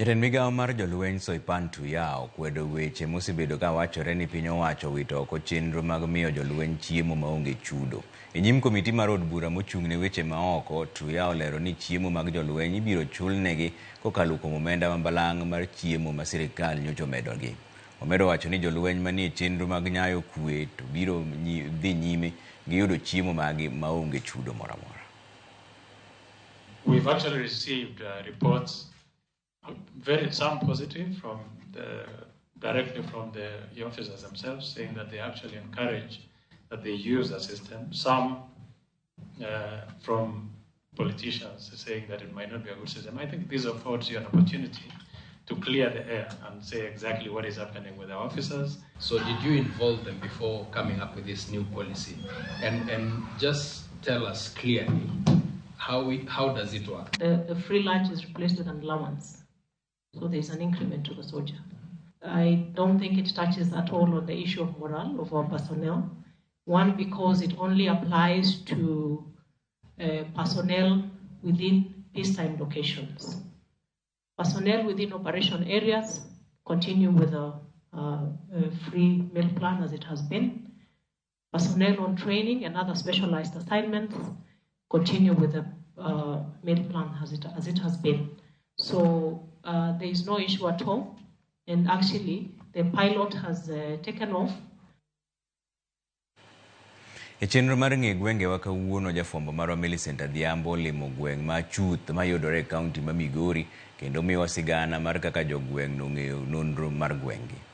Jatend migao mar Jolweny Soipan Tuya okwedo weche mosebedo ka wachoreni piny owacho wito oko chenro mag miyo jolweny chiemo maonge chudo. E nyim komiti mar od bura mochung'ne weche maoko, Tuya olero ni chiemo mag jolweny ibiro chulnegi kokalo kuom omenda mambalang' mar chiemo ma sirikal nyocha omedogi. Omedo wacho ni jolweny manie chenro mag nyayo kwe to biro dhi nyime gi yudo chiemo magi maonge chudo moro amora. We've actually received reports, some positive from directly from the officers themselves, saying that they actually encourage that they use the system. Some from politicians saying that it might not be a good system. I think this affords you an opportunity to clear the air and say exactly what is happening with the officers. So did you involve them before coming up with this new policy? And just tell us clearly, how does it work? The free lunch is replaced with an allowance. So there's an increment to the soldier. I don't think it touches at all on the issue of morale of our personnel. One, because it only applies to personnel within peacetime locations. Personnel within operation areas continue with a free meal plan as it has been. Personnel on training and other specialized assignments continue with the meal plan as it has been. So there is no issue at all. And actually, the pilot has taken off. E chenro mar ng'e gwenge wa kawuono jafwambo marwa Millicent Adhiambo limo gweng' ma chuth mayudore e kaunti ma Migori kendo miwa sigana mar kaka jogweng' nong'eyo nonro mar gweng'gi.